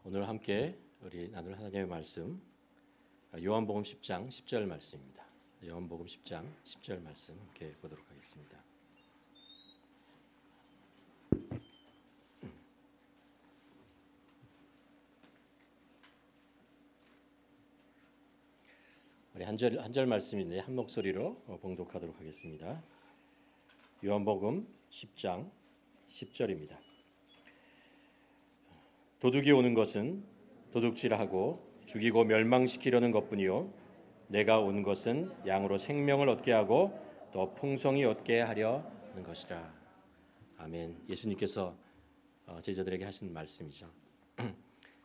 오늘 함께 우리 나눌 하나님의 말씀 요한복음 10장 10절 말씀입니다. 요한복음 10장 10절 말씀 함께 보도록 하겠습니다. 우리 한 절 말씀인데 한 목소리로 봉독하도록 하겠습니다. 요한복음 10장 10절입니다. 도둑이 오는 것은 도둑질하고 죽이고 멸망시키려는 것뿐이요 내가 온 것은 양으로 생명을 얻게 하고 또 풍성히 얻게 하려는 것이라. 아멘. 예수님께서 제자들에게 하신 말씀이죠.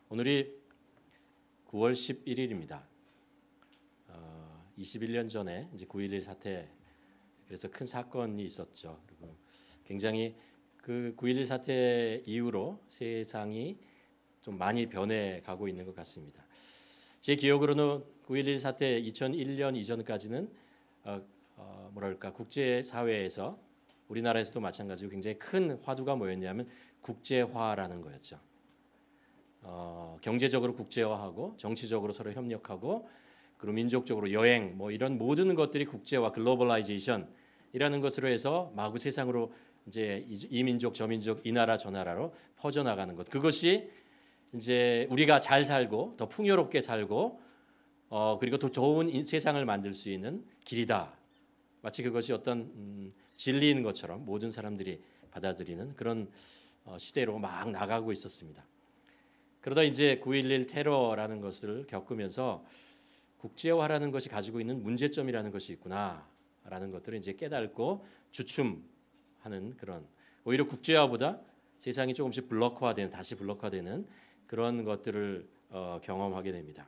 오늘이 9월 11일입니다. 21년 전에 이제 9.11 사태, 그래서 큰 사건이 있었죠. 그리고 굉장히 그 9.11 사태 이후로 세상이 좀 많이 변해가고 있는 것 같습니다. 제 기억으로는 9.11 사태 2001년 이전까지는 국제사회에서 우리나라에서도 마찬가지로 굉장히 큰 화두가 뭐였냐면 국제화라는 거였죠. 경제적으로 국제화하고 정치적으로 서로 협력하고 그리고 민족적으로 여행 뭐 이런 모든 것들이 국제화 글로벌라이제이션이라는 것으로 해서 마구 세상으로 이제 이 민족 저 민족 이 나라 저 나라로 퍼져나가는 것, 그것이 이제 우리가 잘 살고 더 풍요롭게 살고 그리고 더 좋은 세상을 만들 수 있는 길이다. 마치 그것이 어떤 진리인 것처럼 모든 사람들이 받아들이는 그런 시대로 막 나가고 있었습니다. 그러다 이제 9.11 테러라는 것을 겪으면서 국제화라는 것이 가지고 있는 문제점이라는 것이 있구나라는 것들을 이제 깨닫고 주춤하는 그런, 오히려 국제화보다 세상이 조금씩 다시 블록화되는 그런 것들을 경험하게 됩니다.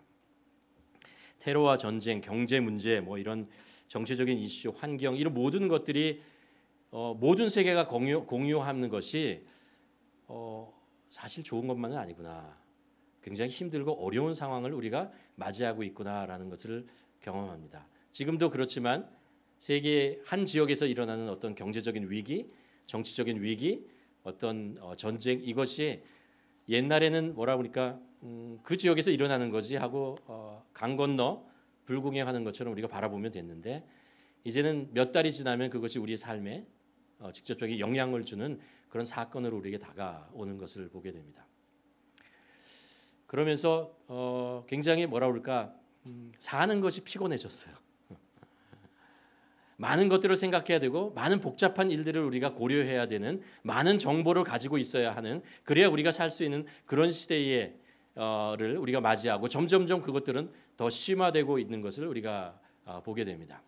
테러와 전쟁, 경제 문제, 뭐 이런 정치적인 이슈, 환경, 이런 모든 것들이 모든 세계가 공유하는 것이 사실 좋은 것만은 아니구나. 굉장히 힘들고 어려운 상황을 우리가 맞이하고 있구나라는 것을 경험합니다. 지금도 그렇지만 세계 한 지역에서 일어나는 어떤 경제적인 위기, 정치적인 위기, 어떤 전쟁, 이것이 옛날에는 그 지역에서 일어나는 거지 하고 강 건너 불구경하는 것처럼 우리가 바라보면 됐는데, 이제는 몇 달이 지나면 그것이 우리 삶에 직접적인 영향을 주는 그런 사건으로 우리에게 다가오는 것을 보게 됩니다. 그러면서 굉장히 사는 것이 피곤해졌어요. 많은 것들을 생각해야 되고 많은 복잡한 일들을 우리가 고려해야 되는, 많은 정보를 가지고 있어야 하는, 그래야 우리가 살 수 있는 그런 시대를 우리가 맞이하고 점점점 그것들은 더 심화되고 있는 것을 우리가 보게 됩니다.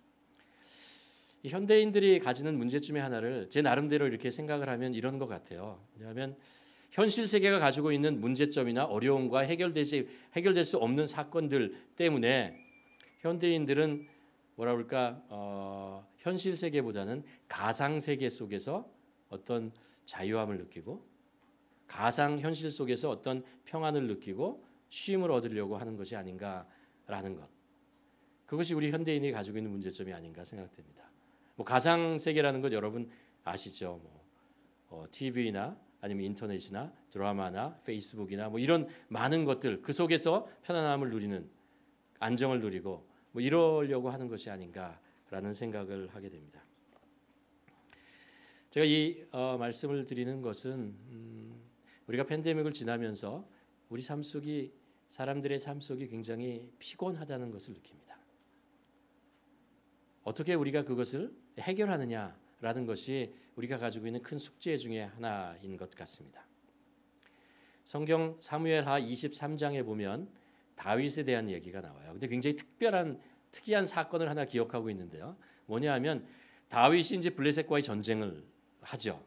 현대인들이 가지는 문제점의 하나를 제 나름대로 이렇게 생각을 하면 이런 것 같아요. 왜냐하면 현실 세계가 가지고 있는 문제점이나 어려움과 해결될 수 없는 사건들 때문에 현대인들은 현실 세계보다는 가상 세계 속에서 어떤 자유함을 느끼고 가상 현실 속에서 어떤 평안을 느끼고 쉼을 얻으려고 하는 것이 아닌가라는 것. 그것이 우리 현대인이 가지고 있는 문제점이 아닌가 생각됩니다. 가상 세계라는 것 여러분 아시죠? TV나 아니면 인터넷이나 드라마나 페이스북이나 이런 많은 것들, 그 속에서 편안함을 누리는, 안정을 누리고 이러려고 하는 것이 아닌가라는 생각을 하게 됩니다. 제가 이 말씀을 드리는 것은 우리가 팬데믹을 지나면서 우리 삶 속이, 사람들의 삶 속이 굉장히 피곤하다는 것을 느낍니다. 어떻게 우리가 그것을 해결하느냐라는 것이 우리가 가지고 있는 큰 숙제 중에 하나인 것 같습니다. 성경 사무엘하 23장에 보면 다윗에 대한 얘기가 나와요. 근데 굉장히 특이한 사건을 하나 기억하고 있는데요. 뭐냐 하면 다윗이 이제 블레셋과의 전쟁을 하죠.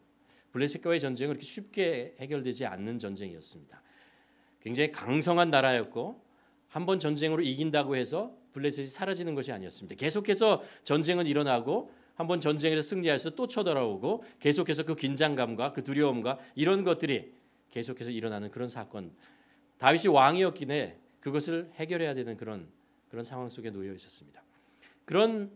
블레셋과의 전쟁은 그렇게 쉽게 해결되지 않는 전쟁이었습니다. 굉장히 강성한 나라였고 한번 전쟁으로 이긴다고 해서 블레셋이 사라지는 것이 아니었습니다. 계속해서 전쟁은 일어나고 한번 전쟁에서 승리해서 또 쳐들어오고 계속해서 그 긴장감과 그 두려움과 이런 것들이 계속해서 일어나는 그런 사건. 다윗이 왕이었기에 그것을 해결해야 되는 그런 상황 속에 놓여 있었습니다. 그런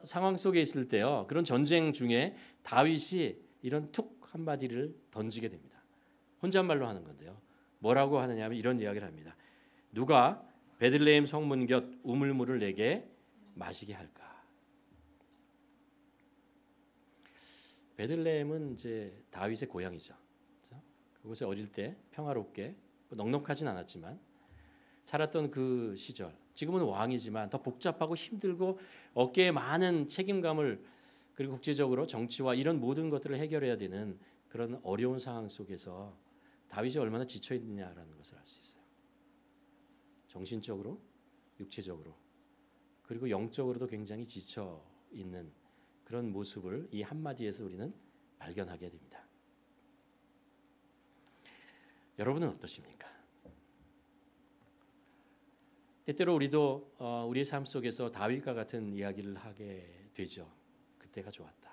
상황 속에 있을 때요, 그런 전쟁 중에 다윗이 이런 툭 한마디를 던지게 됩니다. 혼잣말로 하는 건데요. 뭐라고 하느냐 하면 이런 이야기를 합니다. 누가 베들레헴 성문 곁 우물물을 내게 마시게 할까? 베들레헴은 이제 다윗의 고향이죠. 그렇죠? 그곳에 어릴 때 평화롭게 넉넉하진 않았지만 살았던 그 시절, 지금은 왕이지만 더 복잡하고 힘들고 어깨에 많은 책임감을, 그리고 국제적으로 정치와 이런 모든 것들을 해결해야 되는 그런 어려운 상황 속에서 다윗이 얼마나 지쳐 있느냐라는 것을 알 수 있어요. 정신적으로, 육체적으로, 그리고 영적으로도 굉장히 지쳐 있는 그런 모습을 이 한마디에서 우리는 발견하게 됩니다. 여러분은 어떠십니까? 때때로 우리도 우리의 삶 속에서 다윗과 같은 이야기를 하게 되죠. 그때가 좋았다,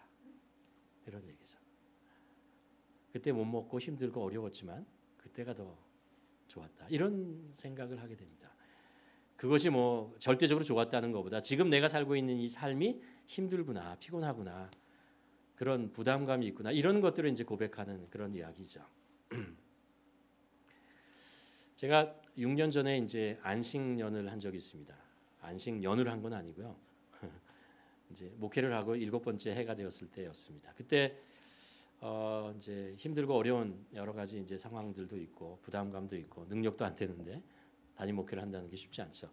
이런 얘기죠. 그때 못 먹고 힘들고 어려웠지만 그때가 더 좋았다, 이런 생각을 하게 됩니다. 그것이 뭐 절대적으로 좋았다는 것보다 지금 내가 살고 있는 이 삶이 힘들구나, 피곤하구나, 그런 부담감이 있구나, 이런 것들을 이제 고백하는 그런 이야기죠. 제가 6년 전에 이제 안식년을 한 적이 있습니다. 안식년을 한 건 아니고요. 이제 목회를 하고 7번째 해가 되었을 때였습니다. 그때 이제 힘들고 어려운 여러 가지 이제 상황들도 있고 부담감도 있고 능력도 안 되는데 담임 목회를 한다는 게 쉽지 않죠.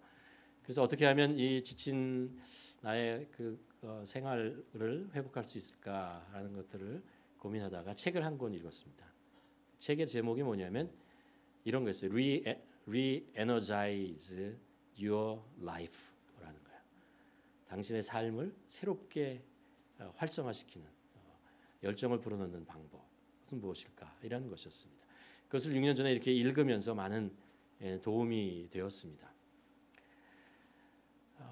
그래서 어떻게 하면 이 지친 나의 그 생활을 회복할 수 있을까라는 것들을 고민하다가 책을 한 권 읽었습니다. 책의 제목이 뭐냐면 이런 거였어요. Re-energize your life라는 거예요. 당신의 삶을 새롭게 활성화시키는, 열정을 불어넣는 방법은 무엇일까? 이라는 것이었습니다. 그것을 6년 전에 이렇게 읽으면서 많은 도움이 되었습니다.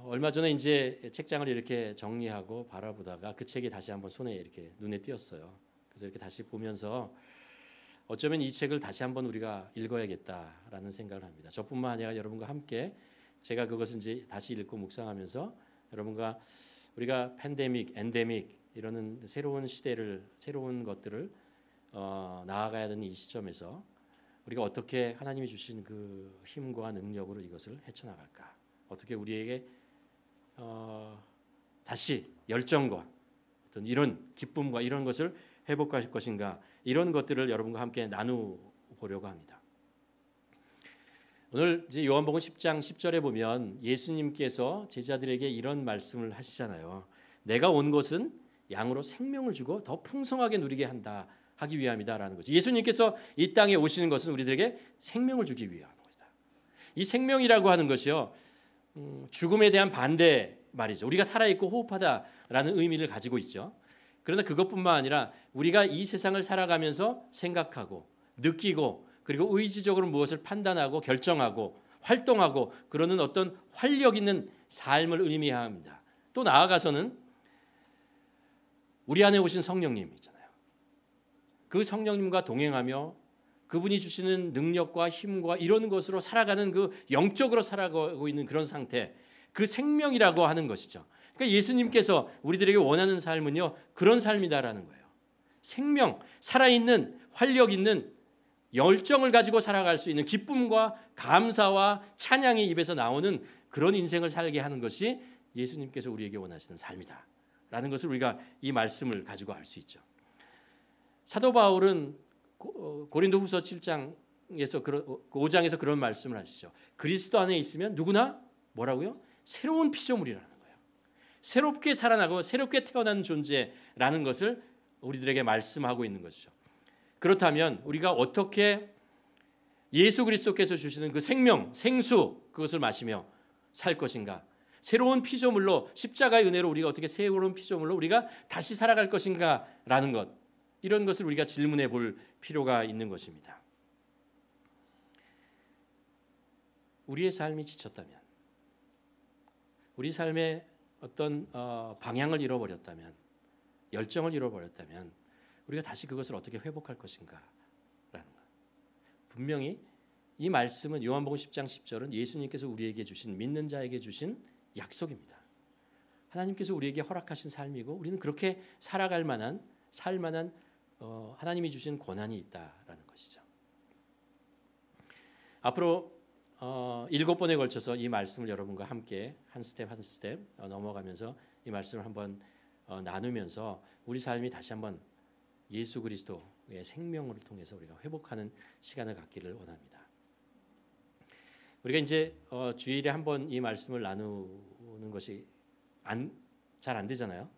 얼마 전에 이제 책장을 이렇게 정리하고 바라보다가 그 책이 다시 한번 손에 이렇게 눈에 띄었어요. 그래서 이렇게 다시 보면서 어쩌면 이 책을 다시 한번 우리가 읽어야겠다라는 생각을 합니다. 저뿐만 아니라 여러분과 함께 제가 그것을 이제 다시 읽고 묵상하면서 여러분과 우리가 팬데믹, 엔데믹 이러는 새로운 시대를, 새로운 것들을 나아가야 되는 이 시점에서 우리가 어떻게 하나님이 주신 그 힘과 능력으로 이것을 헤쳐나갈까? 어떻게 우리에게 다시 열정과 어떤 이런 기쁨과 이런 것을 회복할 것인가? 이런 것들을 여러분과 함께 나누보려고 합니다. 오늘 이제 요한복음 10장 10절에 보면 예수님께서 제자들에게 이런 말씀을 하시잖아요. 내가 온 것은 양으로 생명을 주고 더 풍성하게 누리게 한다 하기 위함이다라는 거죠. 예수님께서 이 땅에 오시는 것은 우리들에게 생명을 주기 위한 것이다. 이 생명이라고 하는 것이요, 죽음에 대한 반대 말이죠. 우리가 살아있고 호흡하다라는 의미를 가지고 있죠. 그러나 그것뿐만 아니라 우리가 이 세상을 살아가면서 생각하고 느끼고 그리고 의지적으로 무엇을 판단하고 결정하고 활동하고 그러는 어떤 활력 있는 삶을 의미합니다. 또 나아가서는 우리 안에 오신 성령님 있잖아요. 그 성령님과 동행하며 그분이 주시는 능력과 힘과 이런 것으로 살아가는 그 영적으로 살아가고 있는 그런 상태, 그 생명이라고 하는 것이죠. 그러니까 예수님께서 우리들에게 원하는 삶은요, 그런 삶이다라는 거예요. 생명, 살아있는 활력 있는 열정을 가지고 살아갈 수 있는 기쁨과 감사와 찬양이 입에서 나오는 그런 인생을 살게 하는 것이 예수님께서 우리에게 원하시는 삶이다 라는 것을 우리가 이 말씀을 가지고 알 수 있죠. 사도 바울은 고린도후서 7장에서 5장에서 그런 말씀을 하시죠. 그리스도 안에 있으면 누구나 뭐라고요? 새로운 피조물이라는 거예요. 새롭게 살아나고 새롭게 태어난 존재라는 것을 우리들에게 말씀하고 있는 것이죠. 그렇다면 우리가 어떻게 예수 그리스도께서 주시는 그 생명, 생수 그것을 마시며 살 것인가? 새로운 피조물로 십자가의 은혜로 우리가 어떻게 새로운 피조물로 우리가 다시 살아갈 것인가라는 것, 이런 것을 우리가 질문해 볼 필요가 있는 것입니다. 우리의 삶이 지쳤다면, 우리 삶의 어떤 방향을 잃어버렸다면, 열정을 잃어버렸다면 우리가 다시 그것을 어떻게 회복할 것인가라는 것. 분명히 이 말씀은 요한복음 10장 10절은 예수님께서 우리에게 주신, 믿는 자에게 주신 약속입니다. 하나님께서 우리에게 허락하신 삶이고 우리는 그렇게 살아갈 만한, 살 만한 하나님이 주신 권한이 있다라는 것이죠. 앞으로 7번에 걸쳐서 이 말씀을 여러분과 함께 한 스텝 한 스텝 넘어가면서 이 말씀을 한번 나누면서 우리 삶이 다시 한번 예수 그리스도의 생명을 통해서 우리가 회복하는 시간을 갖기를 원합니다. 우리가 이제 주일에 한번 이 말씀을 나누는 것이 잘 안 되잖아요.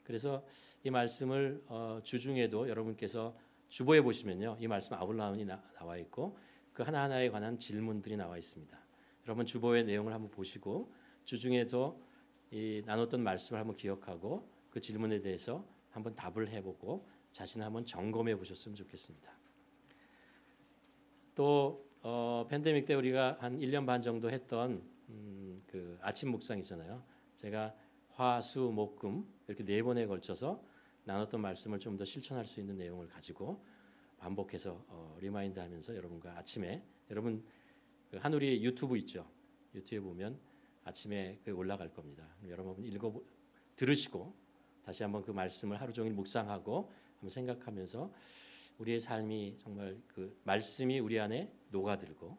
그래서 이 말씀을 주중에도 여러분께서 주보에 보시면요, 이 말씀 아웃라인이 나와 있고 그 하나하나에 관한 질문들이 나와 있습니다. 여러분 주보의 내용을 한번 보시고 주중에도 이 나눴던 말씀을 한번 기억하고 그 질문에 대해서 한번 답을 해보고 자신을 한번 점검해 보셨으면 좋겠습니다. 또 팬데믹 때 우리가 한 1년 반 정도 했던 그 아침 묵상 있잖아요. 제가 화, 수, 목, 금 이렇게 4번에 걸쳐서 나눴던 말씀을 좀 더 실천할 수 있는 내용을 가지고 반복해서 리마인드하면서 여러분과 아침에 여러분 그 한우리 유튜브 있죠. 유튜브에 보면 아침에 그 올라갈 겁니다. 여러분 들으시고 다시 한번 그 말씀을 하루 종일 묵상하고 한번 생각하면서 우리의 삶이 정말 그 말씀이 우리 안에 녹아들고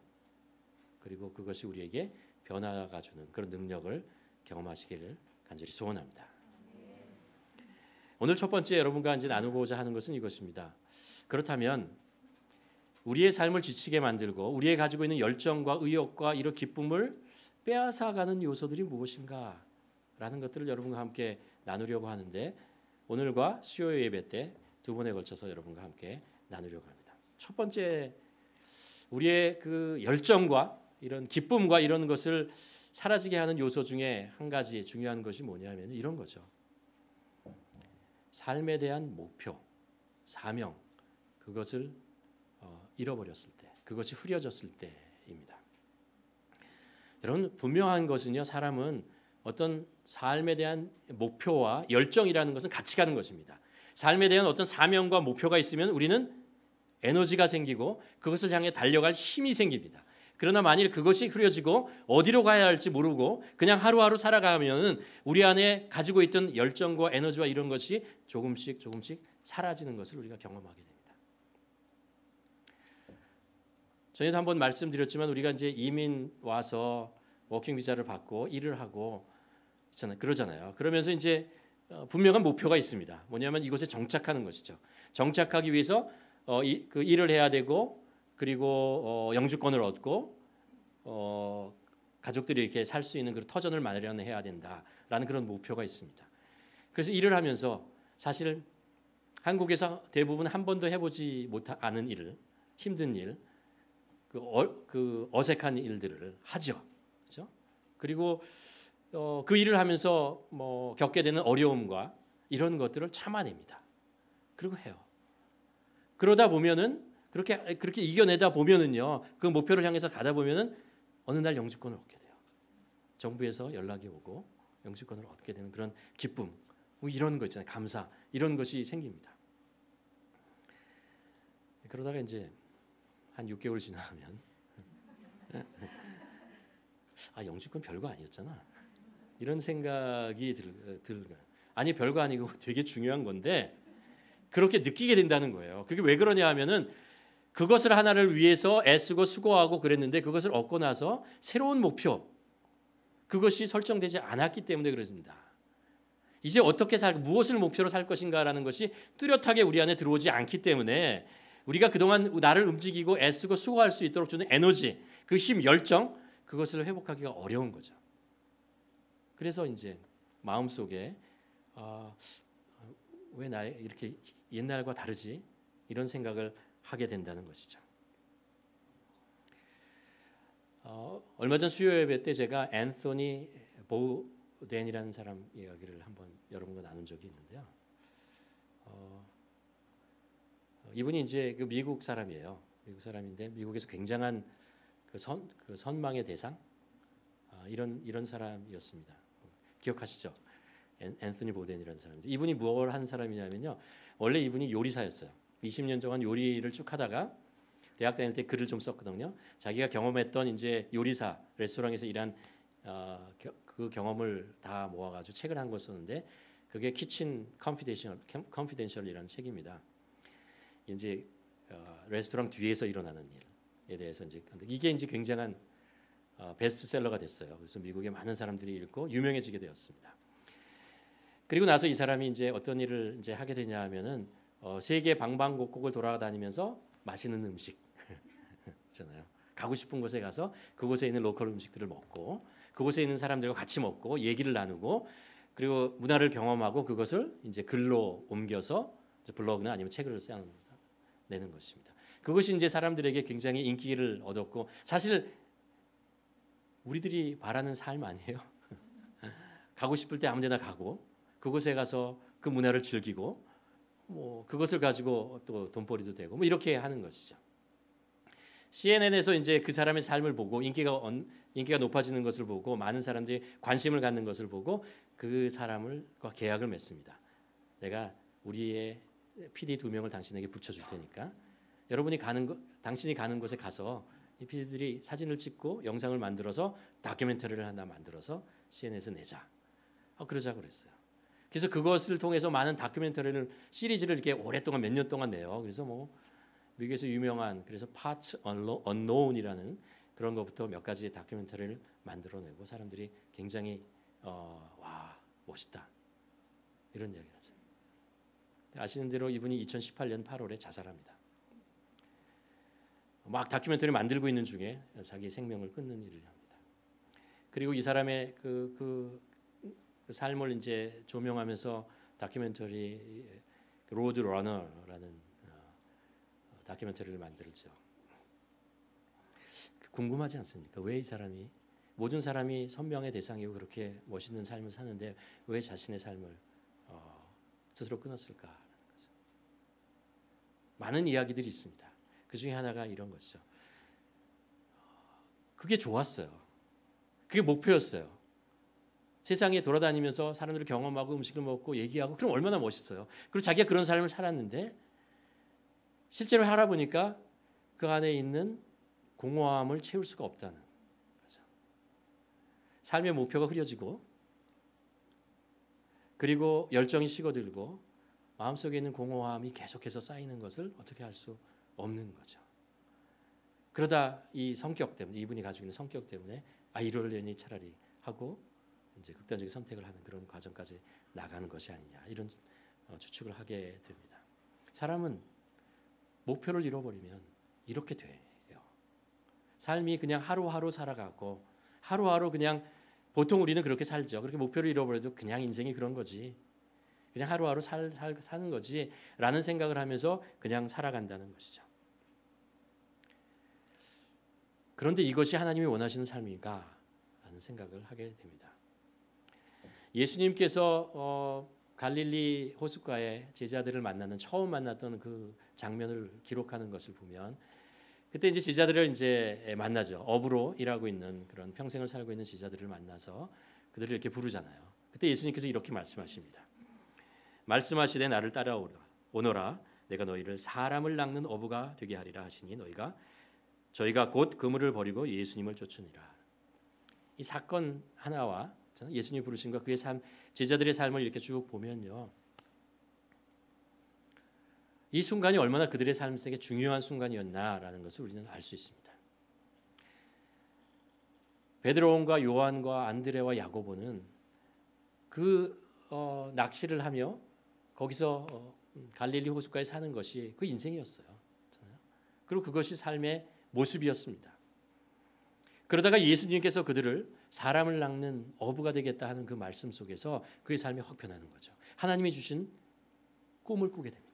그리고 그것이 우리에게 변화가 주는 그런 능력을 경험하시기를 간절히 소원합니다. 오늘 첫 번째 여러분과 이제 나누고자 하는 것은 이것입니다. 그렇다면 우리의 삶을 지치게 만들고 우리의 가지고 있는 열정과 의욕과 이런 기쁨을 빼앗아가는 요소들이 무엇인가? 라는 것들을 여러분과 함께 나누려고 하는데 오늘과 수요 예배 때 2번에 걸쳐서 여러분과 함께 나누려고 합니다. 첫 번째 우리의 그 열정과 이런 기쁨과 이런 것을 사라지게 하는 요소 중에 한 가지 중요한 것이 뭐냐면 이런 거죠. 삶에 대한 목표, 사명 그것을 잃어버렸을 때, 그것이 흐려졌을 때입니다. 여러분 분명한 것은요, 사람은 어떤 삶에 대한 목표와 열정이라는 것은 같이 가는 것입니다. 삶에 대한 어떤 사명과 목표가 있으면 우리는 에너지가 생기고 그것을 향해 달려갈 힘이 생깁니다. 그러나 만일 그것이 흐려지고 어디로 가야 할지 모르고 그냥 하루하루 살아가면 우리 안에 가지고 있던 열정과 에너지와 이런 것이 조금씩 사라지는 것을 우리가 경험하게 됩니다. 전에도 한번 말씀드렸지만 우리가 이제 이민 와서 워킹 비자를 받고 일을 하고 그러잖아요. 그러면서 이제 분명한 목표가 있습니다. 뭐냐면 이곳에 정착하는 것이죠. 정착하기 위해서 그 일을 해야 되고 그리고 영주권을 얻고 가족들이 이렇게 살 수 있는 그런 터전을 마련해야 된다라는 그런 목표가 있습니다. 그래서 일을 하면서 사실 한국에서 대부분 한 번도 해보지 않은 일을 힘든 일, 그 어색한 일들을 하죠. 그렇죠? 그리고 그 일을 하면서 뭐 겪게 되는 어려움과 이런 것들을 참아냅니다. 그리고 해요. 그러다 보면은 그렇게 이겨내다 보면은요, 그 목표를 향해서 가다 보면은 어느 날 영주권을 얻게 돼요. 정부에서 연락이 오고 영주권을 얻게 되는 그런 기쁨, 뭐 이런 거 있잖아요. 감사, 이런 것이 생깁니다. 그러다가 이제 한 6개월 지나면 영주권 별거 아니었잖아. 이런 생각이 들어요. 아니 별거 아니고 되게 중요한 건데 그렇게 느끼게 된다는 거예요. 그게 왜 그러냐 하면은 그것을 하나를 위해서 애쓰고 수고하고 그랬는데 그것을 얻고 나서 새로운 목표 그것이 설정되지 않았기 때문에 그렇습니다. 이제 어떻게 무엇을 목표로 살 것인가라는 것이 뚜렷하게 우리 안에 들어오지 않기 때문에 우리가 그동안 나를 움직이고 애쓰고 수고할 수 있도록 주는 에너지, 그 힘, 열정 그것을 회복하기가 어려운 거죠. 그래서 이제 마음속에 왜 나 이렇게 옛날과 다르지? 이런 생각을 하게 된다는 것이죠. 얼마 전 수요 예배 때 제가 앤서니 보덴이라는 사람 이야기를 한번 여러분과 나눈 적이 있는데요. 이분이 이제 그 미국 사람이에요. 미국 사람인데 미국에서 굉장한 그 선망의 대상 이런 사람이었습니다. 기억하시죠? 앤서니 보덴이라는 사람인데 이분이 뭘 한 사람이냐면요. 원래 이분이 요리사였어요. 20년 동안 요리를 쭉 하다가 대학 다닐 때 글을 좀 썼거든요. 자기가 경험했던 이제 요리사 레스토랑에서 일한 그 경험을 다 모아가지고 책을 한 걸 썼는데 그게 키친 컨피덴셜이라는 책입니다. 이제 레스토랑 뒤에서 일어나는 일 대해서 이제 이게 이제 굉장한 베스트셀러가 됐어요. 그래서 미국의 많은 사람들이 읽고 유명해지게 되었습니다. 그리고 나서 이 사람이 이제 어떤 일을 이제 하게 되냐 하면은 세계 방방곡곡을 돌아다니면서 맛있는 음식 있잖아요. 가고 싶은 곳에 가서 그곳에 있는 로컬 음식들을 먹고 그곳에 있는 사람들과 같이 먹고 얘기를 나누고 그리고 문화를 경험하고 그것을 이제 글로 옮겨서 이제 블로그나 아니면 책을 내는 것입니다. 그것이 이제 사람들에게 굉장히 인기를 얻었고 사실 우리들이 바라는 삶 아니에요. 가고 싶을 때 아무데나 가고 그곳에 가서 그 문화를 즐기고 뭐 그것을 가지고 또 돈벌이도 되고 뭐 이렇게 하는 것이죠. CNN에서 이제 그 사람의 삶을 보고 인기가 높아지는 것을 보고 많은 사람들이 관심을 갖는 것을 보고 그 사람과 계약을 맺습니다. 내가 우리의 PD 2명을 당신에게 붙여줄 테니까 당신이 가는 곳에 가서 이 PD들이 사진을 찍고 영상을 만들어서 다큐멘터리를 하나 만들어서 CNN에서 내자. 그러자고 그랬어요. 그래서 그것을 통해서 많은 다큐멘터리를 시리즈를 이렇게 오랫동안 몇 년 동안 내요. 그래서 뭐 미국에서 유명한 그래서 Parts Unknown이라는 그런 것부터 몇 가지 다큐멘터리를 만들어내고 사람들이 굉장히 와 멋있다 이런 이야기를 하죠. 아시는 대로 이분이 2018년 8월에 자살합니다. 막 다큐멘터리 만들고 있는 중에 자기 생명을 끊는 일을 합니다. 그리고 이 사람의 그 삶을 이제 조명하면서 다큐멘터리 로드 러너라는 다큐멘터리를 만들죠. 궁금하지 않습니까? 왜 이 사람이 모든 사람이 선명의 대상이고 그렇게 멋있는 삶을 사는데 왜 자신의 삶을 스스로 끊었을까? 많은 이야기들이 있습니다. 그 중에 하나가 이런 것이죠. 그게 좋았어요. 그게 목표였어요. 세상에 돌아다니면서 사람들을 경험하고 음식을 먹고 얘기하고 그럼 얼마나 멋있어요. 그리고 자기가 그런 삶을 살았는데 실제로 알아보니까 그 안에 있는 공허함을 채울 수가 없다는 거죠. 삶의 목표가 흐려지고 그리고 열정이 식어들고 마음속에 있는 공허함이 계속해서 쌓이는 것을 어떻게 할 수 없는 거죠. 그러다 이 성격 때문에 이분이 가지고 있는 성격 때문에 이러려니 차라리 하고 이제 극단적인 선택을 하는 그런 과정까지 나가는 것이 아니냐 이런 추측을 하게 됩니다. 사람은 목표를 잃어버리면 이렇게 돼요. 삶이 그냥 하루하루 살아가고 하루하루 그냥 보통 우리는 그렇게 살죠. 그렇게 목표를 잃어버려도 그냥 인생이 그런 거지. 그냥 하루하루 사는 거지 라는 생각을 하면서 그냥 살아간다는 것이죠. 그런데 이것이 하나님이 원하시는 삶인가 라는 생각을 하게 됩니다. 예수님께서 갈릴리 호숫가에 제자들을 처음 만났던 그 장면을 기록하는 것을 보면 그때 이제 제자들을 이제 만나죠. 업으로 일하고 있는 그런 평생을 살고 있는 제자들을 만나서 그들을 이렇게 부르잖아요. 그때 예수님께서 이렇게 말씀하십니다. 말씀하시되 나를 따라오너라 내가 너희를 사람을 낚는 어부가 되게 하리라 하시니 저희가 곧 그물을 버리고 예수님을 쫓으니라. 이 사건 하나와 예수님 부르심과 그의 삶, 제자들의 삶을 이렇게 쭉 보면요. 이 순간이 얼마나 그들의 삶 속에 중요한 순간이었나라는 것을 우리는 알 수 있습니다. 베드로온과 요한과 안드레와 야고보는 그 낚시를 하며 거기서 갈릴리 호숫가에 사는 것이 그 인생이었어요. 그리고 그것이 삶의 모습이었습니다. 그러다가 예수님께서 그들을 사람을 낚는 어부가 되겠다 하는 그 말씀 속에서 그의 삶이 확 변하는 거죠. 하나님이 주신 꿈을 꾸게 됩니다.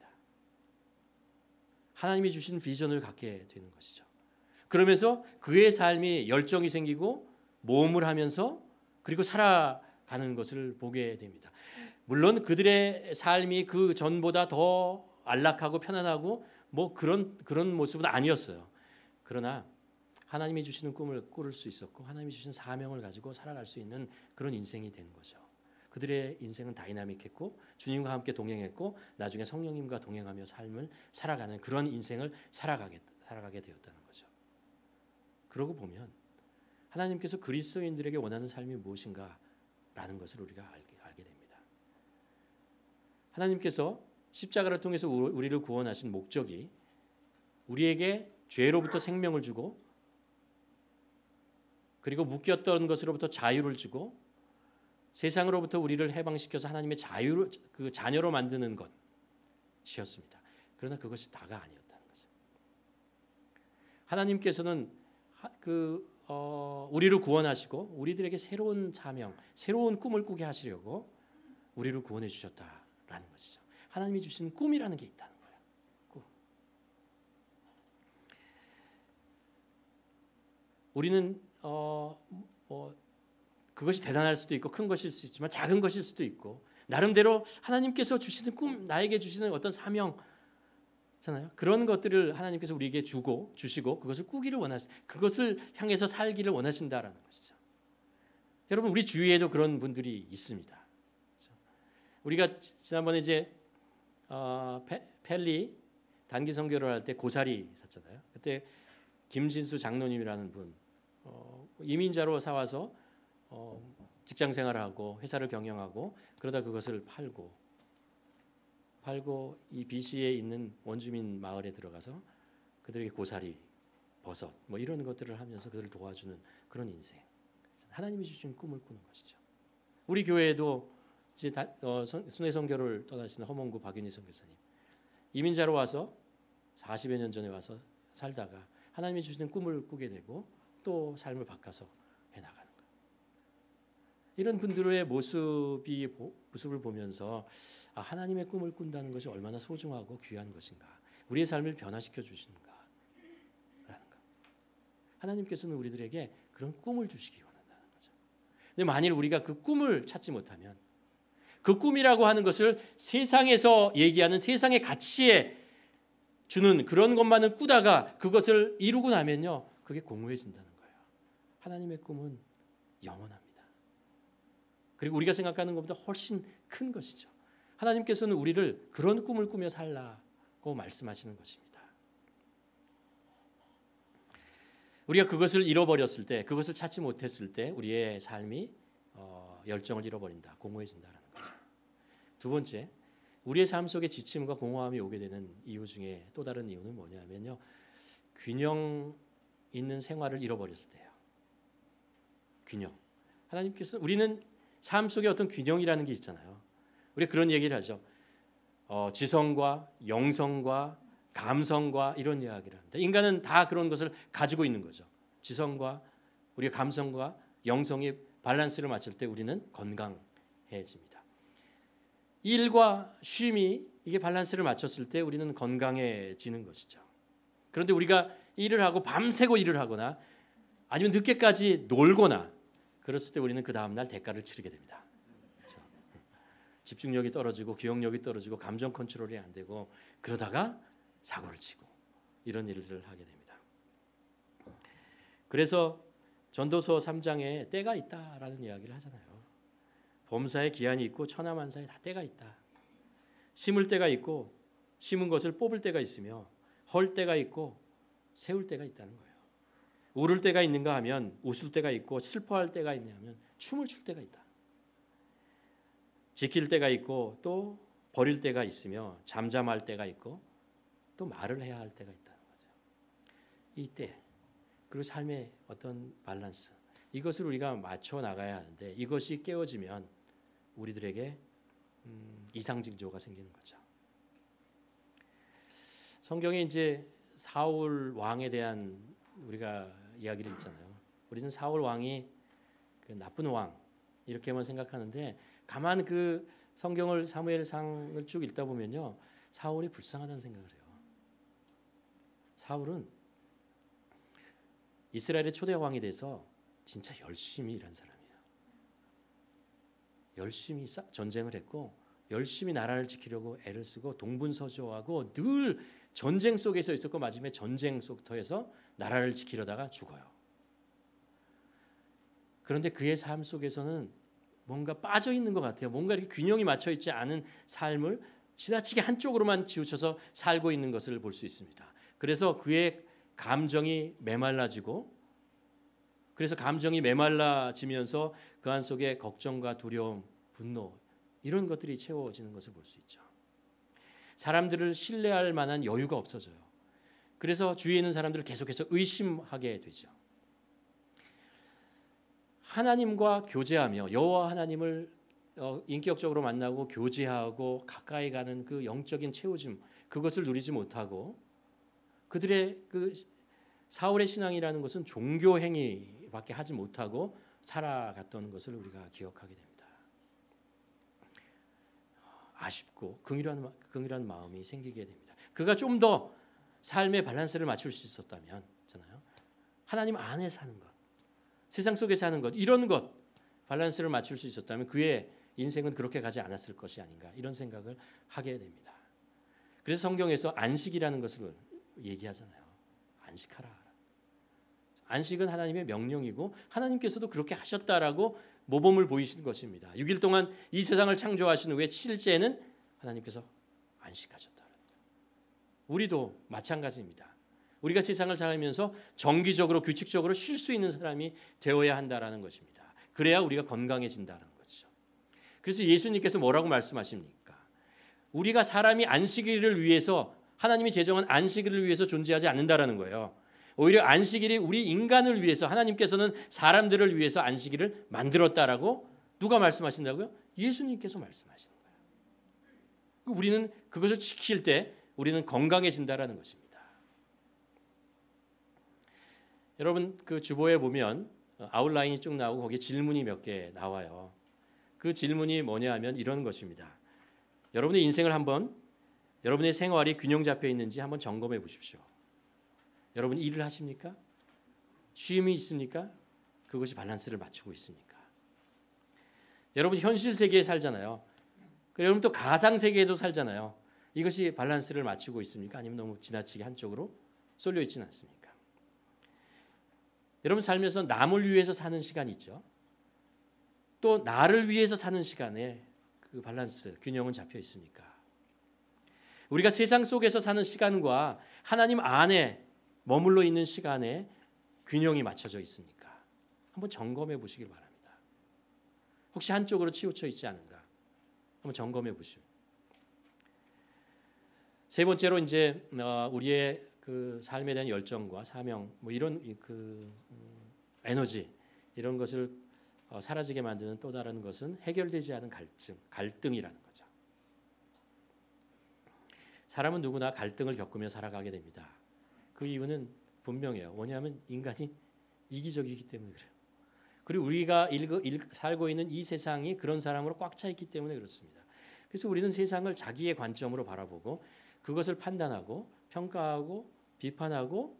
하나님이 주신 비전을 갖게 되는 것이죠. 그러면서 그의 삶이 열정이 생기고 모험을 하면서 그리고 살아가는 것을 보게 됩니다. 물론 그들의 삶이 그 전보다 더 안락하고 편안하고 뭐 그런 모습은 아니었어요. 그러나 하나님이 주시는 꿈을 꾸를 수 있었고 하나님이 주신 사명을 가지고 살아갈 수 있는 그런 인생이 된 거죠. 그들의 인생은 다이나믹했고 주님과 함께 동행했고 나중에 성령님과 동행하며 삶을 살아가는 그런 인생을 살아가게 되었다는 거죠. 그러고 보면 하나님께서 그리스도인들에게 원하는 삶이 무엇인가라는 것을 우리가 알게 됩니다. 하나님께서 십자가를 통해서 우리를 구원하신 목적이 우리에게 죄로부터 생명을 주고 그리고 묶였던 것으로부터 자유를 주고 세상으로부터 우리를 해방시켜서 하나님의 그 자녀로 만드는 것이었습니다. 그러나 그것이 다가 아니었다는 거죠. 하나님께서는 우리를 구원하시고 우리들에게 새로운 사명, 새로운 꿈을 꾸게 하시려고 우리를 구원해 주셨다라는 것이죠. 하나님이 주신 꿈이라는 게 있다는 거예요. 꿈. 우리는 그것이 대단할 수도 있고 큰 것일 수 있지만 작은 것일 수도 있고 나름대로 하나님께서 주시는 꿈, 나에게 주시는 어떤 사명 잖아요. 그런 것들을 하나님께서 우리에게 주시고 그것을 꾸기를 그것을 향해서 살기를 원하신다라는 것이죠. 여러분 우리 주위에도 그런 분들이 있습니다. 그렇죠? 우리가 지난번에 이제 펠리 단기 선교를 할 때 고사리 샀잖아요. 그때 김진수 장로님이라는 분 이민자로 사와서 직장 생활을 하고 회사를 경영하고 그러다 그것을 팔고 이 BC에 있는 원주민 마을에 들어가서 그들에게 고사리, 버섯 뭐 이런 것들을 하면서 그들을 도와주는 그런 인생. 하나님이 주신 꿈을 꾸는 것이죠. 우리 교회에도 이제 순회 선교를 떠나시는 허몽구 박윤희 선교사님 이민자로 와서 40여 년 전에 와서 살다가 하나님이 주시는 꿈을 꾸게 되고 또 삶을 바꿔서 해나가는 것. 이런 분들의 모습을 보면서 하나님의 꿈을 꾼다는 것이 얼마나 소중하고 귀한 것인가. 우리의 삶을 변화시켜 주시는가. 라는 것. 하나님께서는 우리들에게 그런 꿈을 주시기 원한다는 거죠. 근데 만일 우리가 그 꿈을 찾지 못하면 그 꿈이라고 하는 것을 세상에서 얘기하는 세상의 가치에 주는 그런 것만을 꾸다가 그것을 이루고 나면요. 그게 공허해진다는 거예요. 하나님의 꿈은 영원합니다. 그리고 우리가 생각하는 것보다 훨씬 큰 것이죠. 하나님께서는 우리를 그런 꿈을 꾸며 살라고 말씀하시는 것입니다. 우리가 그것을 잃어버렸을 때, 그것을 찾지 못했을 때 우리의 삶이 열정을 잃어버린다, 공허해진다는 거죠. 두 번째, 우리의 삶 속에 지침과 공허함이 오게 되는 이유 중에 또 다른 이유는 뭐냐면요. 균형 있는 생활을 잃어버렸을 때예요. 균형. 하나님께서 우리는 삶 속에 어떤 균형이라는 게 있잖아요. 우리가 그런 얘기를 하죠. 지성과 영성과 감성과 이런 이야기를 합니다. 인간은 다 그런 것을 가지고 있는 거죠. 지성과 우리가 감성과 영성이 밸런스를 맞출 때 우리는 건강해집니다. 일과 쉼이 이게 밸런스를 맞췄을 때 우리는 건강해지는 것이죠. 그런데 우리가 일을 하고 밤새고 일을 하거나 아니면 늦게까지 놀거나 그랬을 때 우리는 그 다음날 대가를 치르게 됩니다. 그렇죠? 집중력이 떨어지고 기억력이 떨어지고 감정 컨트롤이 안 되고 그러다가 사고를 치고 이런 일들을 하게 됩니다. 그래서 전도서 3장에 때가 있다라는 이야기를 하잖아요. 범사에 기한이 있고 천하만사에 다 때가 있다. 심을 때가 있고 심은 것을 뽑을 때가 있으며 헐 때가 있고 세울 때가 있다는 거예요. 울을 때가 있는가 하면 웃을 때가 있고 슬퍼할 때가 있냐면 춤을 출 때가 있다. 지킬 때가 있고 또 버릴 때가 있으며 잠잠할 때가 있고 또 말을 해야 할 때가 있다는 거죠. 이 때 그리고 삶의 어떤 밸런스 이것을 우리가 맞춰 나가야 하는데 이것이 깨어지면 우리들에게 이상징조가 생기는 거죠. 성경에 이제 사울 왕에 대한 우리가 이야기를 있잖아요. 우리는 사울 왕이 그 나쁜 왕 이렇게만 생각하는데 가만 그 성경을 사무엘상을 쭉 읽다 보면요. 사울이 불쌍하다는 생각을 해요. 사울은 이스라엘의 초대 왕이 돼서 진짜 열심히 일한 사람이에요. 열심히 전쟁을 했고 열심히 나라를 지키려고 애를 쓰고 동분서주하고 늘 전쟁 속에서 있었고 마지막에 전쟁 속터에서 나라를 지키려다가 죽어요. 그런데 그의 삶 속에서는 뭔가 빠져 있는 것 같아요. 뭔가 이렇게 균형이 맞춰 있지 않은 삶을 지나치게 한쪽으로만 치우쳐서 살고 있는 것을 볼 수 있습니다. 그래서 그의 감정이 메말라지고 그래서 감정이 메말라지면서 그 안 속에 걱정과 두려움, 분노 이런 것들이 채워지는 것을 볼 수 있죠. 사람들을 신뢰할 만한 여유가 없어져요. 그래서 주위에 있는 사람들을 계속해서 의심하게 되죠. 하나님과 교제하며 여호와 하나님을 인격적으로 만나고 교제하고 가까이 가는 그 영적인 채워짐, 그것을 누리지 못하고 그들의 그 사울의 신앙이라는 것은 종교 행위밖에 하지 못하고 살아갔던 것을 우리가 기억하게 됩니다. 아쉽고 긍휼한 마음이 생기게 됩니다. 그가 좀 더 삶의 밸런스를 맞출 수 있었다면, 하나님 안에 사는 것, 세상 속에 사는 것, 이런 것 밸런스를 맞출 수 있었다면 그의 인생은 그렇게 가지 않았을 것이 아닌가, 이런 생각을 하게 됩니다. 그래서 성경에서 안식이라는 것을 얘기하잖아요. 안식하라. 안식은 하나님의 명령이고 하나님께서도 그렇게 하셨다라고 모범을 보이신 것입니다. 6일 동안 이 세상을 창조하신 후에 7일째는 하나님께서 안식하셨다. 우리도 마찬가지입니다. 우리가 세상을 살면서 정기적으로 규칙적으로 쉴 수 있는 사람이 되어야 한다라는 것입니다. 그래야 우리가 건강해진다는 거죠. 그래서 예수님께서 뭐라고 말씀하십니까? 우리가 사람이 안식일을 위해서, 하나님이 제정한 안식일을 위해서 존재하지 않는다라는 거예요. 오히려 안식일이 우리 인간을 위해서, 하나님께서는 사람들을 위해서 안식일을 만들었다라고 누가 말씀하신다고요? 예수님께서 말씀하시는 거예요. 우리는 그것을 지킬 때 우리는 건강해진다라는 것입니다. 여러분, 그 주보에 보면 아웃라인이 쭉 나오고 거기에 질문이 몇 개 나와요. 그 질문이 뭐냐 하면 이런 것입니다. 여러분의 인생을 한번, 여러분의 생활이 균형 잡혀 있는지 한번 점검해 보십시오. 여러분 일을 하십니까? 쉼이 있습니까? 그것이 밸런스를 맞추고 있습니까? 여러분 현실 세계에 살잖아요. 여러분 또 가상 세계에도 살잖아요. 이것이 밸런스를 맞추고 있습니까? 아니면 너무 지나치게 한쪽으로 쏠려 있지는 않습니까? 여러분 살면서 남을 위해서 사는 시간이 있죠. 또 나를 위해서 사는 시간에 그 밸런스, 균형은 잡혀 있습니까? 우리가 세상 속에서 사는 시간과 하나님 안에 머물러 있는 시간에 균형이 맞춰져 있습니까? 한번 점검해 보시길 바랍니다. 혹시 한쪽으로 치우쳐 있지 않은가? 한번 점검해 보시오. 세 번째로 이제 우리의 그 삶에 대한 열정과 사명, 뭐 이런 그 에너지, 이런 것을 사라지게 만드는 또 다른 것은 해결되지 않은 갈등이라는 거죠. 사람은 누구나 갈등을 겪으며 살아가게 됩니다. 그 이유는 분명해요. 뭐냐면 인간이 이기적이기 때문에 그래요. 그리고 우리가 살고 있는 이 세상이 그런 사람으로 꽉 차 있기 때문에 그렇습니다. 그래서 우리는 세상을 자기의 관점으로 바라보고 그것을 판단하고 평가하고 비판하고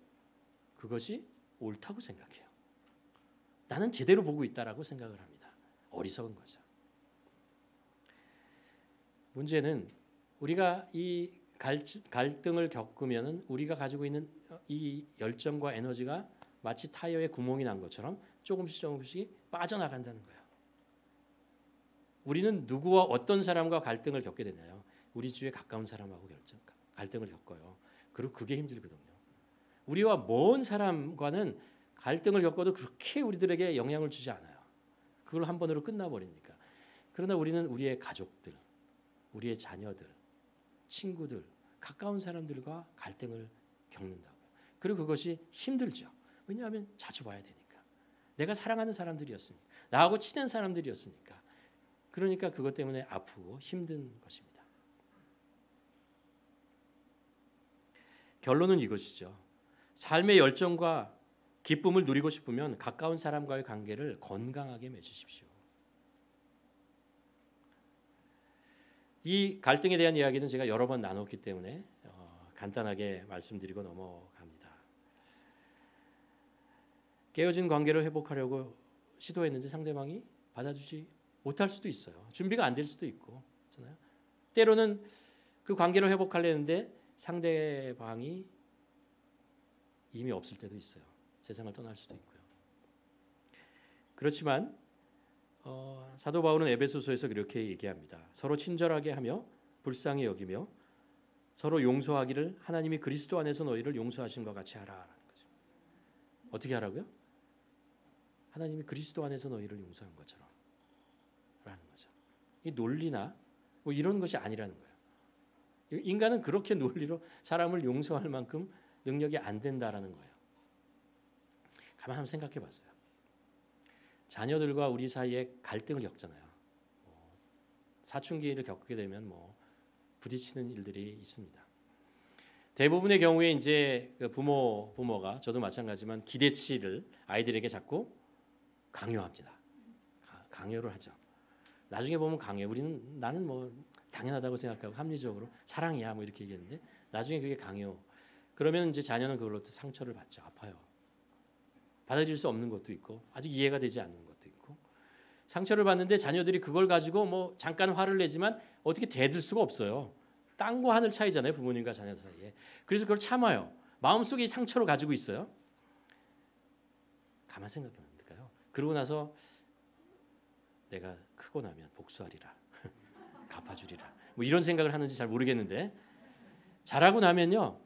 그것이 옳다고 생각해요. 나는 제대로 보고 있다라고 생각을 합니다. 어리석은 거죠. 문제는 우리가 이 갈등을 겪으면은 우리가 가지고 있는 이 열정과 에너지가 마치 타이어에 구멍이 난 것처럼 조금씩 빠져나간다는 거예요. 우리는 누구와 어떤 사람과 갈등을 겪게 되나요? 우리 주위에 가까운 사람하고 갈등을 겪어요. 그리고 그게 힘들거든요. 우리와 먼 사람과는 갈등을 겪어도 그렇게 우리들에게 영향을 주지 않아요. 그걸 한 번으로 끝나버리니까. 그러나 우리는 우리의 가족들, 우리의 자녀들, 친구들, 가까운 사람들과 갈등을 겪는다고요. 그리고 그것이 힘들죠. 왜냐하면 자주 봐야 되니까. 내가 사랑하는 사람들이었으니까. 나하고 친한 사람들이었으니까. 그러니까 그것 때문에 아프고 힘든 것입니다. 결론은 이것이죠. 삶의 열정과 기쁨을 누리고 싶으면 가까운 사람과의 관계를 건강하게 맺으십시오. 이 갈등에 대한 이야기는 제가 여러 번 나눴기 때문에 간단하게 말씀드리고 넘어갑니다. 깨어진 관계를 회복하려고 시도했는데 상대방이 받아주지 못할 수도 있어요. 준비가 안 될 수도 있고, 그렇잖아요. 때로는 그 관계를 회복하려는데 상대방이 이미 없을 때도 있어요. 세상을 떠날 수도 있고요. 그렇지만 사도 바울은 에베소서에서 그렇게 얘기합니다. 서로 친절하게 하며 불쌍히 여기며 서로 용서하기를 하나님이 그리스도 안에서 너희를 용서하신 것 같이 하라라는 거죠. 어떻게 하라고요? 하나님이 그리스도 안에서 너희를 용서한 것처럼 라는 거죠. 이 논리나 뭐 이런 것이 아니라는 거예요. 인간은 그렇게 논리로 사람을 용서할 만큼 능력이 안 된다라는 거예요. 가만 한번 생각해 봤어요. 자녀들과 우리 사이에 갈등을 겪잖아요. 사춘기를 겪게 되면 부딪히는 일들이 있습니다. 대부분의 경우에 이제 부모가 저도 마찬가지지만 기대치를 아이들에게 자꾸 강요합니다. 강요를 하죠. 나중에 보면 강요. 나는 당연하다고 생각하고 합리적으로 사랑이야 이렇게 얘기했는데 나중에 그게 강요. 그러면 이제 자녀는 그걸로 또 상처를 받죠. 아파요. 받아들일 수 없는 것도 있고 아직 이해가 되지 않는 것도 있고 상처를 받는데 자녀들이 그걸 가지고 잠깐 화를 내지만 어떻게 대들 수가 없어요. 땅과 하늘 차이잖아요. 부모님과 자녀 사이에. 그래서 그걸 참아요. 마음속에 이 상처를 가지고 있어요. 가만 생각해보면 안 될까요? 그러고 나서 내가 크고 나면 복수하리라. 갚아주리라. 이런 생각을 하는지 잘 모르겠는데 자라고 나면요.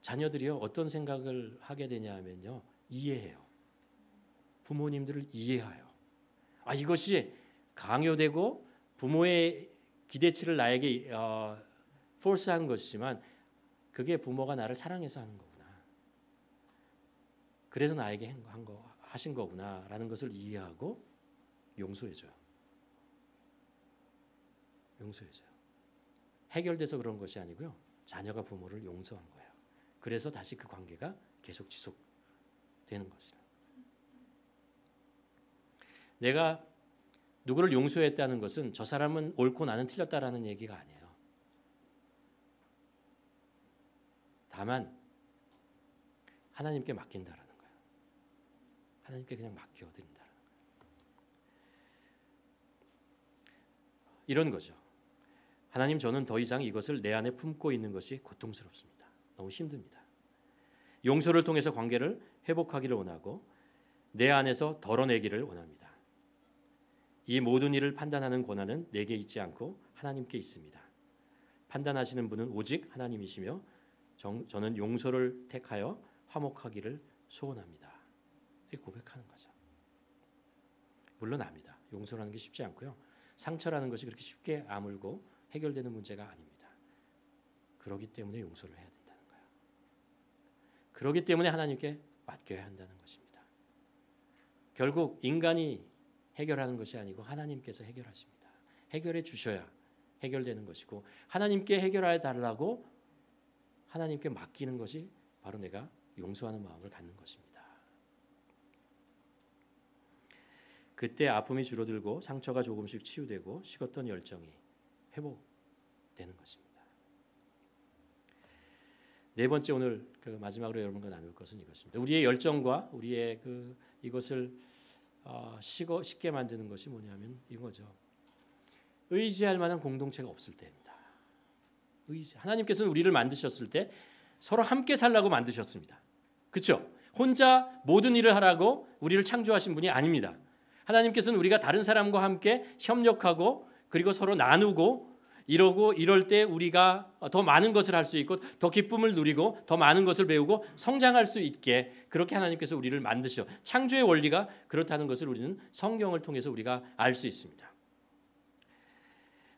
자녀들이요. 어떤 생각을 하게 되냐 하면요. 이해해요. 부모님들을 이해해요. 이것이 강요되고 부모의 기대치를 나에게 포스한 것이지만 그게 부모가 나를 사랑해서 하는 거구나. 그래서 나에게 하신 거구나라는 것을 이해하고 용서해줘요. 해결돼서 그런 것이 아니고요. 자녀가 부모를 용서한 거예요. 그래서 다시 그 관계가 계속 지속되는 것이라. 내가 누구를 용서했다는 것은 저 사람은 옳고 나는 틀렸다라는 얘기가 아니에요. 다만 하나님께 맡긴다라는 거예요. 하나님께 그냥 맡겨드린다라는 거예요. 이런 거죠. 하나님, 저는 더 이상 이것을 내 안에 품고 있는 것이 고통스럽습니다. 너무 힘듭니다. 용서를 통해서 관계를 회복하기를 원하고 내 안에서 덜어내기를 원합니다. 이 모든 일을 판단하는 권한은 내게 있지 않고 하나님께 있습니다. 판단하시는 분은 오직 하나님이시며 저는 용서를 택하여 화목하기를 소원합니다. 이렇게 고백하는 거죠. 물론 압니다. 용서라는 게 쉽지 않고요. 상처라는 것이 그렇게 쉽게 아물고 해결되는 문제가 아닙니다. 그렇기 때문에 용서를 해야 된다는 거예요. 그렇기 때문에 하나님께 맡겨야 한다는 것입니다. 결국 인간이 해결하는 것이 아니고 하나님께서 해결하십니다. 해결해 주셔야 해결되는 것이고 하나님께 해결해 달라고 하나님께 맡기는 것이 바로 내가 용서하는 마음을 갖는 것입니다. 그때 아픔이 줄어들고 상처가 조금씩 치유되고 식었던 열정이 회복되는 것입니다. 네 번째 오늘 마지막으로 여러분과 나눌 것은 이것입니다. 우리의 열정과 우리의 이것을 쉽게 만드는 것이 뭐냐면 이거죠. 의지할 만한 공동체가 없을 때입니다. 하나님께서는 우리를 만드셨을 때 서로 함께 살라고 만드셨습니다. 그렇죠? 혼자 모든 일을 하라고 우리를 창조하신 분이 아닙니다. 하나님께서는 우리가 다른 사람과 함께 협력하고 그리고 서로 나누고 이럴 때 우리가 더 많은 것을 할 수 있고 더 기쁨을 누리고 더 많은 것을 배우고 성장할 수 있게 그렇게 하나님께서 우리를 만드셔. 창조의 원리가 그렇다는 것을 우리는 성경을 통해서 우리가 알 수 있습니다.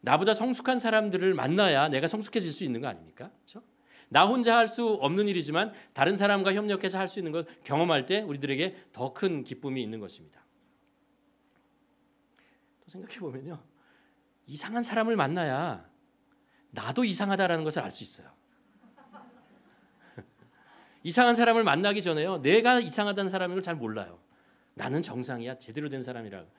나보다 성숙한 사람들을 만나야 내가 성숙해질 수 있는 거 아닙니까? 그렇죠? 나 혼자 할 수 없는 일이지만 다른 사람과 협력해서 할 수 있는 것 경험할 때 우리들에게 더 큰 기쁨이 있는 것입니다. 또 생각해 보면요. 이상한 사람을 만나야 나도 이상하다라는 것을 알 수 있어요. 이상한 사람을 만나기 전에요. 내가 이상하다는 사람인 걸 잘 몰라요. 나는 정상이야. 제대로 된 사람이라고.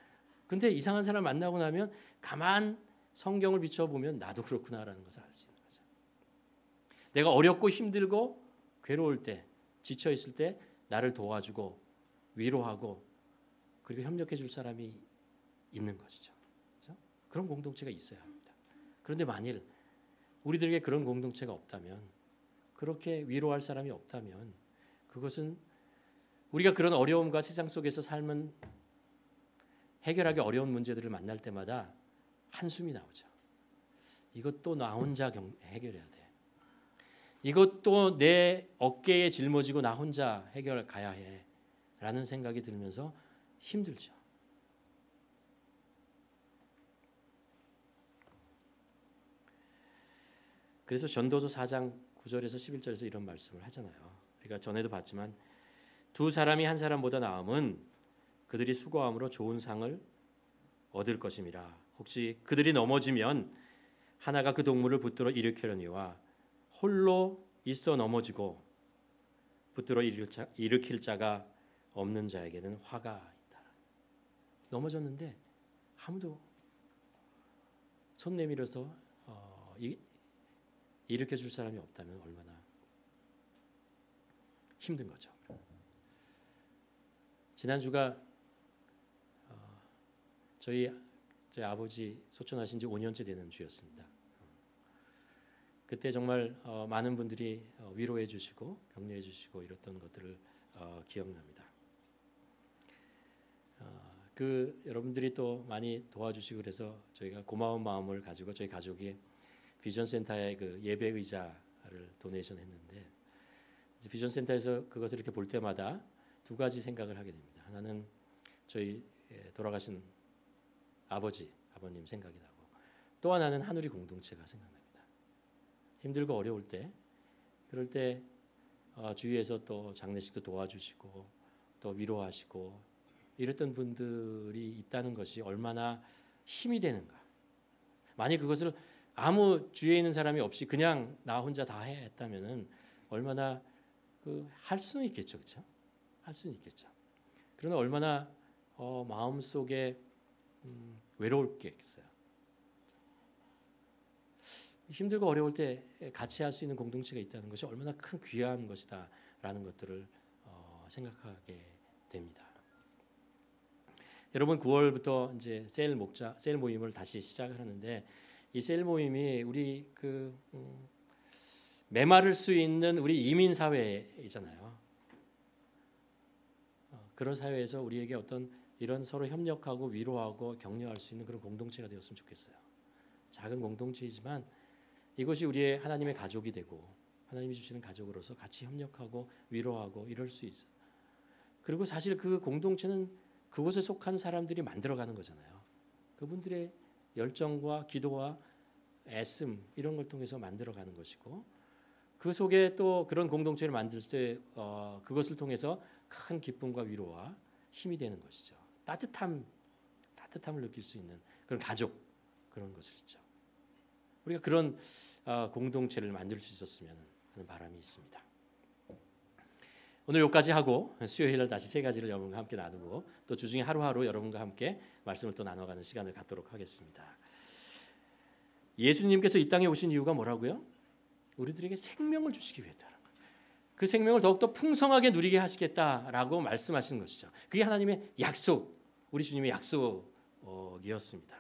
그런데 이상한 사람 만나고 나면 가만 성경을 비춰보면 나도 그렇구나라는 것을 알 수 있는 거죠. 내가 어렵고 힘들고 괴로울 때, 지쳐있을 때 나를 도와주고 위로하고 그리고 협력해 줄 사람이 있는 것이죠. 그런 공동체가 있어야 합니다. 그런데 만일 우리들에게 그런 공동체가 없다면 그렇게 위로할 사람이 없다면 그것은 우리가 그런 어려움과 세상 속에서 삶은 해결하기 어려운 문제들을 만날 때마다 한숨이 나오죠. 이것도 나 혼자 해결해야 돼. 이것도 내 어깨에 짊어지고 나 혼자 해결 가야 해. 라는 생각이 들면서 힘들죠. 그래서 전도서 4장 9절에서 11절에서 이런 말씀을 하잖아요. 우리가 전에도 봤지만 두 사람이 한 사람보다 나음은 그들이 수고함으로 좋은 상을 얻을 것임이라. 혹시 그들이 넘어지면 하나가 그 동물을 붙들어 일으키려니와 홀로 있어 넘어지고 붙들어 일으킬 자가 없는 자에게는 화가 있다. 넘어졌는데 아무도 손 내밀어서 일으켜 줄 사람이 없다면 얼마나 힘든 거죠. 지난주가 저희 아버지 소천하신 지 5년째 되는 주였습니다. 그때 정말 많은 분들이 위로해 주시고 격려해 주시고 이랬던 것들을 기억납니다. 여러분들이 또 많이 도와주시고 그래서 저희가 고마운 마음을 가지고 저희 가족이 비전센터에 그 예배 의자를 도네이션 했는데 비전센터에서 그것을 이렇게 볼 때마다 두 가지 생각을 하게 됩니다. 하나는 저희 돌아가신 아버님 생각이 나고 또 하나는 한우리 공동체가 생각납니다. 힘들고 어려울 때 그럴 때 주위에서 또 장례식도 도와주시고 또 위로하시고 이랬던 분들이 있다는 것이 얼마나 힘이 되는가. 만약 그것을 아무 주위에 있는 사람이 없이 그냥 나 혼자 다 했다면은 얼마나 할 수는 있겠죠, 그렇죠? 할 수는 있겠죠. 그러나 얼마나 마음 속에 외로울겠어요. 힘들고 어려울 때 같이 할 수 있는 공동체가 있다는 것이 얼마나 큰 귀한 것이다라는 것들을 생각하게 됩니다. 여러분 9월부터 이제 셀 모임을 다시 시작을 하는데 이 셀 모임이 우리 메마를 수 있는 우리 이민 사회이잖아요. 그런 사회에서 우리에게 어떤 이런 서로 협력하고 위로하고 격려할 수 있는 그런 공동체가 되었으면 좋겠어요. 작은 공동체이지만 이것이 우리의 하나님의 가족이 되고 하나님이 주시는 가족으로서 같이 협력하고 위로하고 이럴 수 있어요. 그리고 사실 그 공동체는 그곳에 속한 사람들이 만들어가는 거잖아요. 그분들의 열정과 기도와 애씀 이런 걸 통해서 만들어가는 것이고 그 속에 또 그런 공동체를 만들 때 그것을 통해서 큰 기쁨과 위로와 힘이 되는 것이죠. 따뜻함을 느낄 수 있는 그런 가족 그런 것이죠. 우리가 그런 공동체를 만들 수 있었으면 하는 바람이 있습니다. 오늘 여기까지 하고 수요일날 다시 세 가지를 여러분과 함께 나누고 또 주중에 하루하루 여러분과 함께 말씀을 또 나눠가는 시간을 갖도록 하겠습니다. 예수님께서 이 땅에 오신 이유가 뭐라고요? 우리들에게 생명을 주시기 위해서라는 거예요. 그 생명을 더욱더 풍성하게 누리게 하시겠다라고 말씀하시는 것이죠. 그게 하나님의 약속, 우리 주님의 약속이었습니다.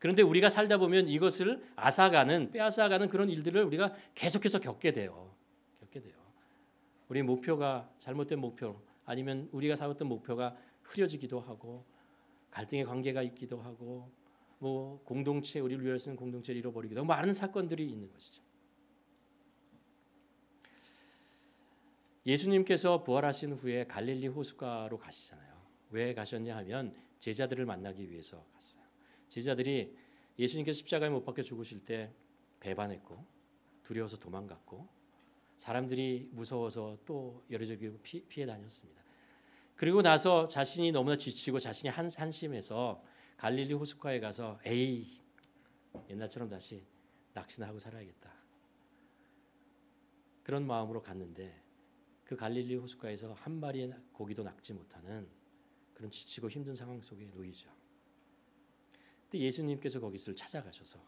그런데 우리가 살다 보면 이것을 빼앗아가는 그런 일들을 우리가 계속해서 겪게 돼요. 우리 목표가 잘못된 목표 아니면 우리가 세웠던 목표가 흐려지기도 하고 갈등의 관계가 있기도 하고 뭐 공동체 우리를 위해 쓰는 공동체를 잃어버리기도 하고 많은 사건들이 있는 것이죠. 예수님께서 부활하신 후에 갈릴리 호숫가로 가시잖아요. 왜 가셨냐 하면 제자들을 만나기 위해서 갔어요. 제자들이 예수님께서 십자가에 못 박혀 죽으실 때 배반했고 두려워서 도망갔고 사람들이 무서워서 또 여기저기 피해 다녔습니다. 그리고 나서 자신이 너무나 지치고 자신이 한심해서 갈릴리 호숫가에 가서 에이 옛날처럼 다시 낚시나 하고 살아야겠다. 그런 마음으로 갔는데 그 갈릴리 호숫가에서 한 마리의 고기도 낚지 못하는 그런 지치고 힘든 상황 속에 놓이죠. 그때 예수님께서 거기를 찾아가셔서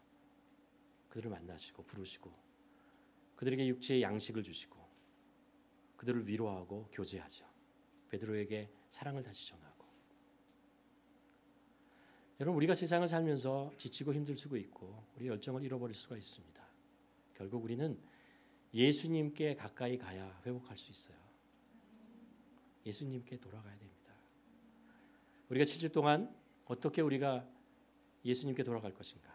그들을 만나시고 부르시고 그들에게 육체의 양식을 주시고 그들을 위로하고 교제하죠. 베드로에게 사랑을 다시 전하고. 여러분 우리가 세상을 살면서 지치고 힘들 수가 있고 우리 열정을 잃어버릴 수가 있습니다. 결국 우리는 예수님께 가까이 가야 회복할 수 있어요. 예수님께 돌아가야 됩니다. 우리가 7주 동안 어떻게 우리가 예수님께 돌아갈 것인가?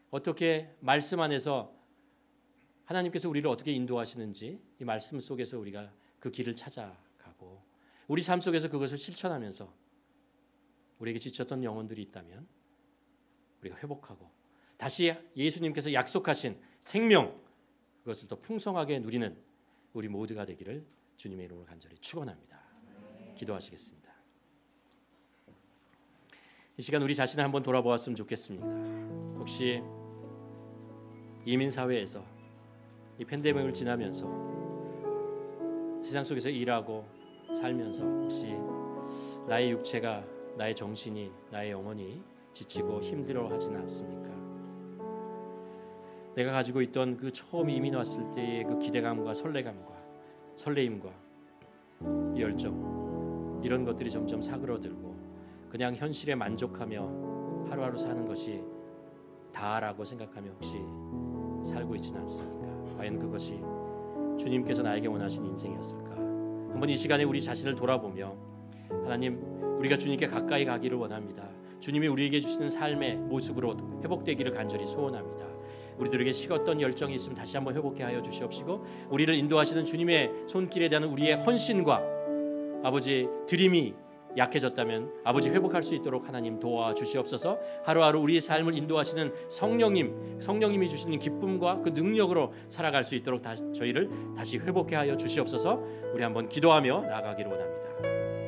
어떻게 말씀 안에서 하나님께서 우리를 어떻게 인도하시는지 이 말씀 속에서 우리가 그 길을 찾아가고 우리 삶 속에서 그것을 실천하면서 우리에게 지쳤던 영혼들이 있다면 우리가 회복하고 다시 예수님께서 약속하신 생명, 그것을 더 풍성하게 누리는 우리 모두가 되기를 주님의 이름으로 간절히 축원합니다. 기도하시겠습니다. 이 시간 우리 자신을 한번 돌아보았으면 좋겠습니다. 혹시 이민사회에서 이 팬데믹을 지나면서 세상 속에서 일하고 살면서 혹시 나의 육체가, 나의 정신이, 나의 영혼이 지치고 힘들어하지는 않습니까? 내가 가지고 있던 그 처음 이민 왔을 때의 그 기대감과 설레임과 이 열정, 이런 것들이 점점 사그러들고 그냥 현실에 만족하며 하루하루 사는 것이 다라고 생각하며 혹시 살고 있지는 않습니까? 과연 그것이 주님께서 나에게 원하신 인생이었을까? 한번 이 시간에 우리 자신을 돌아보며 하나님, 우리가 주님께 가까이 가기를 원합니다. 주님이 우리에게 주시는 삶의 모습으로 회복되기를 간절히 소원합니다. 우리들에게 식었던 열정이 있으면 다시 한번 회복해 하여 주시옵시고, 우리를 인도하시는 주님의 손길에 대한 우리의 헌신과 아버지 드림이 약해졌다면 아버지 회복할 수 있도록 하나님 도와주시옵소서. 하루하루 우리의 삶을 인도하시는 성령님이 주시는 기쁨과 그 능력으로 살아갈 수 있도록 저희를 다시 회복해 하여 주시옵소서. 우리 한번 기도하며 나아가기를 원합니다.